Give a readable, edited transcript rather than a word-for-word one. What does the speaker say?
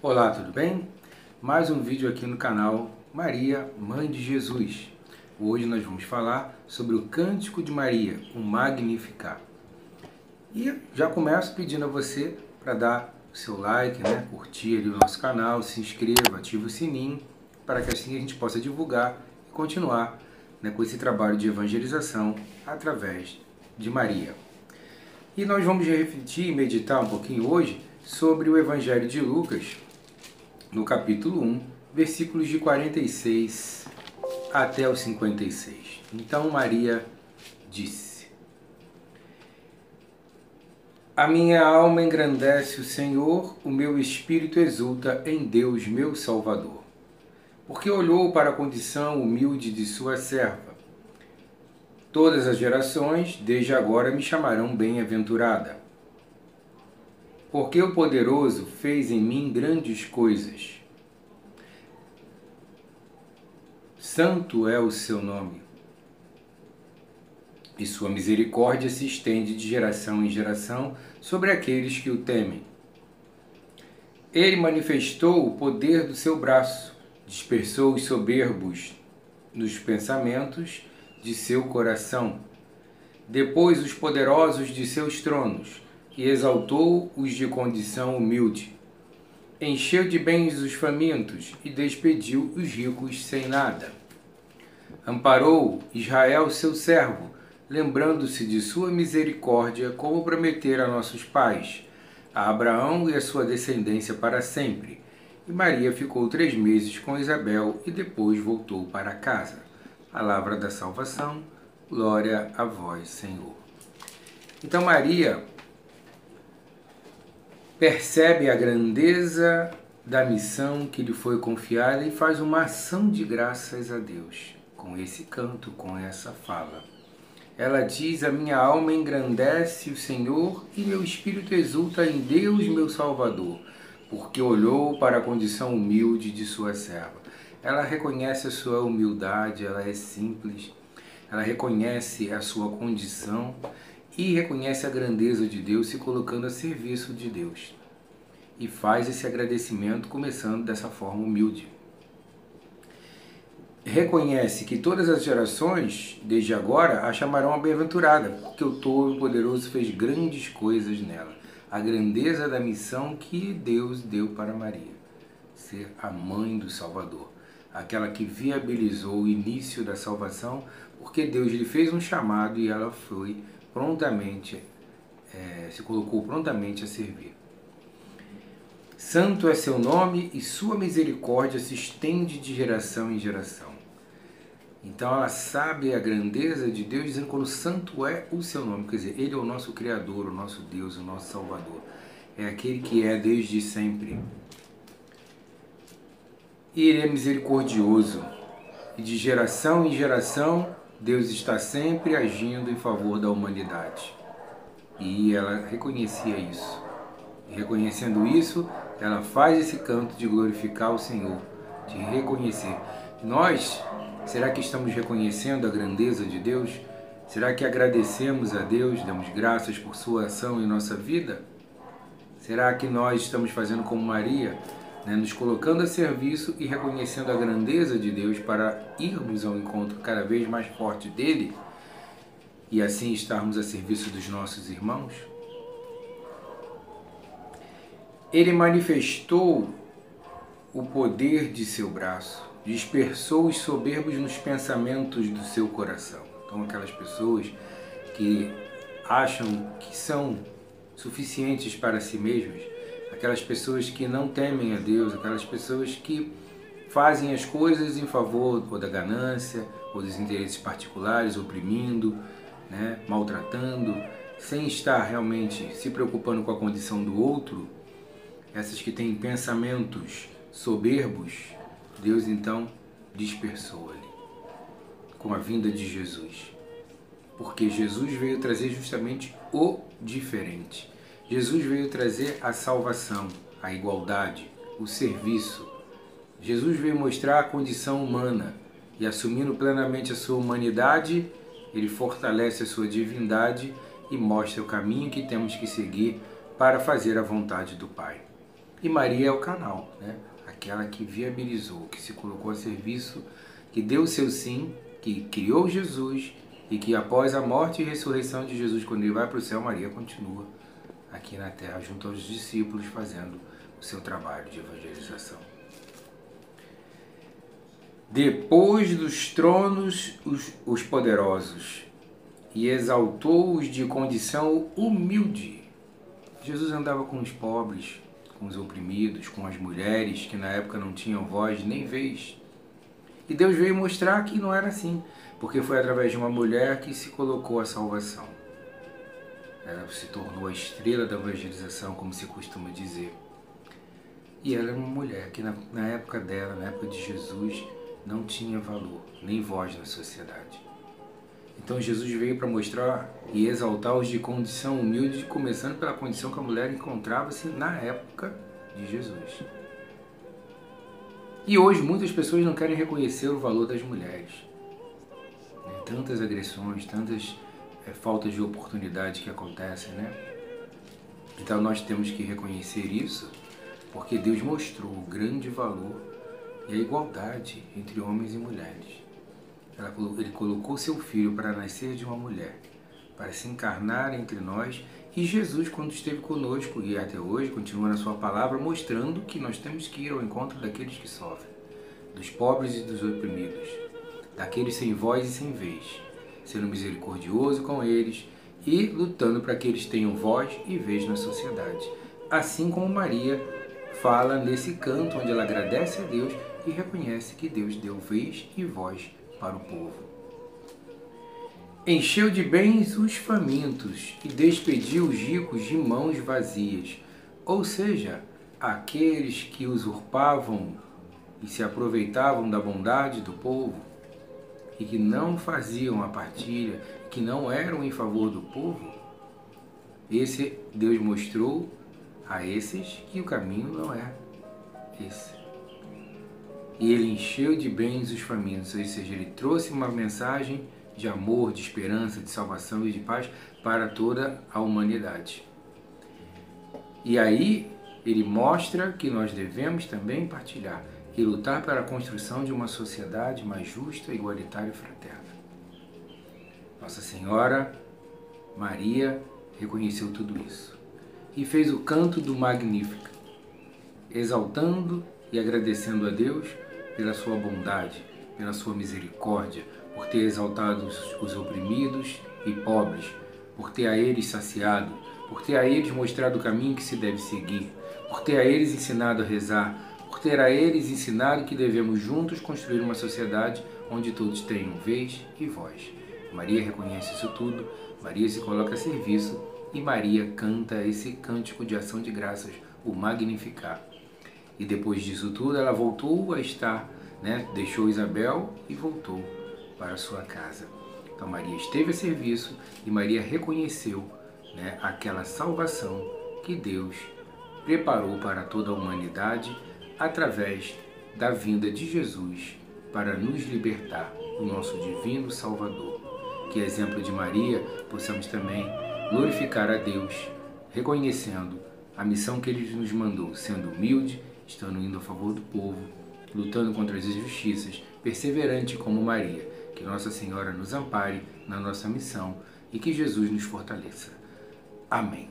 Olá, tudo bem? Mais um vídeo aqui no canal Maria, Mãe de Jesus. Hoje nós vamos falar sobre o Cântico de Maria, o Magnificat. E já começo pedindo a você para dar o seu like, curtir ali o nosso canal, se inscreva, ative o sininho, para que assim a gente possa divulgar e continuar com esse trabalho de evangelização através de Maria. E nós vamos refletir e meditar um pouquinho hoje sobre o Evangelho de Lucas, no capítulo 1, versículos de 46 até o 56. Então Maria disse: A minha alma engrandece o Senhor, o meu espírito exulta em Deus, meu Salvador, porque olhou para a condição humilde de sua serva. Todas as gerações, desde agora, me chamarão bem-aventurada. Porque o Poderoso fez em mim grandes coisas. Santo é o seu nome, e sua misericórdia se estende de geração em geração sobre aqueles que o temem. Ele manifestou o poder do seu braço, dispersou os soberbos nos pensamentos de seu coração, depôs os poderosos de seus tronos e exaltou os de condição humilde. Encheu de bens os famintos e despediu os ricos sem nada. Amparou Israel, seu servo, lembrando-se de sua misericórdia, como prometera a nossos pais, a Abraão e a sua descendência para sempre. E Maria ficou 3 meses com Isabel e depois voltou para casa. Palavra da salvação, glória a vós, Senhor. Então Maria percebe a grandeza da missão que lhe foi confiada e faz uma ação de graças a Deus, com esse canto, com essa fala. Ela diz: a minha alma engrandece o Senhor e meu espírito exulta em Deus, meu Salvador, porque olhou para a condição humilde de sua serva. Ela reconhece a sua humildade, ela é simples, ela reconhece a sua condição e reconhece a grandeza de Deus, se colocando a serviço de Deus. E faz esse agradecimento começando dessa forma humilde. Reconhece que todas as gerações, desde agora, a chamarão a bem-aventurada, porque o Todo-Poderoso fez grandes coisas nela. A grandeza da missão que Deus deu para Maria, ser a mãe do Salvador, aquela que viabilizou o início da salvação, porque Deus lhe fez um chamado e ela foi prontamente, se colocou prontamente a servir. Santo é seu nome e sua misericórdia se estende de geração em geração. Então ela sabe a grandeza de Deus, dizendo quando santo é o seu nome. Quer dizer, Ele é o nosso Criador, o nosso Deus, o nosso Salvador. É aquele que é desde sempre. E Ele é misericordioso. E de geração em geração, Deus está sempre agindo em favor da humanidade. E ela reconhecia isso. E reconhecendo isso, ela faz esse canto de glorificar o Senhor, de reconhecer. Nós, será que estamos reconhecendo a grandeza de Deus? Será que agradecemos a Deus, damos graças por sua ação em nossa vida? Será que nós estamos fazendo como Maria, nos colocando a serviço e reconhecendo a grandeza de Deus para irmos ao encontro cada vez mais forte dele e assim estarmos a serviço dos nossos irmãos? Ele manifestou o poder de seu braço, dispersou os soberbos nos pensamentos do seu coração. Então aquelas pessoas que acham que são suficientes para si mesmas, aquelas pessoas que não temem a Deus, aquelas pessoas que fazem as coisas em favor ou da ganância, ou dos interesses particulares, oprimindo, maltratando, sem estar realmente se preocupando com a condição do outro, essas que têm pensamentos soberbos, Deus então dispersou ali, com a vinda de Jesus. Porque Jesus veio trazer justamente o diferente. Jesus veio trazer a salvação, a igualdade, o serviço. Jesus veio mostrar a condição humana e, assumindo plenamente a sua humanidade, ele fortalece a sua divindade e mostra o caminho que temos que seguir para fazer a vontade do Pai. E Maria é o canal, né? Aquela que viabilizou, que se colocou a serviço, que deu o seu sim, que criou Jesus e que após a morte e ressurreição de Jesus, quando ele vai para o céu, Maria continua aqui na terra junto aos discípulos fazendo o seu trabalho de evangelização. Depois dos tronos os poderosos e exaltou-os de condição humilde. Jesus andava com os pobres, com os oprimidos, com as mulheres que na época não tinham voz nem vez. E Deus veio mostrar que não era assim, porque foi através de uma mulher que se colocou a salvação. Ela se tornou a estrela da evangelização, como se costuma dizer. E ela era uma mulher que na época dela, na época de Jesus, não tinha valor, nem voz na sociedade. Então Jesus veio para mostrar e exaltar os de condição humilde, começando pela condição que a mulher encontrava-se na época de Jesus. E hoje muitas pessoas não querem reconhecer o valor das mulheres. Tantas agressões, tantas faltas de oportunidade que acontecem, né? Então nós temos que reconhecer isso, porque Deus mostrou o grande valor e a igualdade entre homens e mulheres. Ele colocou seu filho para nascer de uma mulher, para se encarnar entre nós, e Jesus, quando esteve conosco e até hoje, continua na sua palavra, mostrando que nós temos que ir ao encontro daqueles que sofrem, dos pobres e dos oprimidos, daqueles sem voz e sem vez, sendo misericordioso com eles e lutando para que eles tenham voz e vez na sociedade. Assim como Maria fala nesse canto onde ela agradece a Deus e reconhece que Deus deu vez e voz para o povo. Encheu de bens os famintos e despediu os ricos de mãos vazias, ou seja, aqueles que usurpavam e se aproveitavam da bondade do povo e que não faziam a partilha, que não eram em favor do povo. Esse Deus mostrou a esses que o caminho não é esse. E ele encheu de bens os famintos, ou seja, ele trouxe uma mensagem de amor, de esperança, de salvação e de paz para toda a humanidade. E aí ele mostra que nós devemos também partilhar e lutar para a construção de uma sociedade mais justa, igualitária e fraterna. Nossa Senhora Maria reconheceu tudo isso e fez o canto do Magnífica, exaltando e agradecendo a Deus pela sua bondade, pela sua misericórdia, por ter exaltado os oprimidos e pobres, por ter a eles saciado, por ter a eles mostrado o caminho que se deve seguir, por ter a eles ensinado a rezar, por ter a eles ensinado que devemos juntos construir uma sociedade onde todos tenham vez e voz. Maria reconhece isso tudo, Maria se coloca a serviço e Maria canta esse cântico de ação de graças, o Magnificat. E depois disso tudo, ela voltou a estar, deixou Isabel e voltou para a sua casa. Então Maria esteve a serviço e Maria reconheceu aquela salvação que Deus preparou para toda a humanidade através da vinda de Jesus para nos libertar, o nosso divino Salvador. Que, exemplo de Maria, possamos também glorificar a Deus, reconhecendo a missão que Ele nos mandou, sendo humilde, estando indo a favor do povo, lutando contra as injustiças, perseverante como Maria. Que Nossa Senhora nos ampare na nossa missão e que Jesus nos fortaleça. Amém.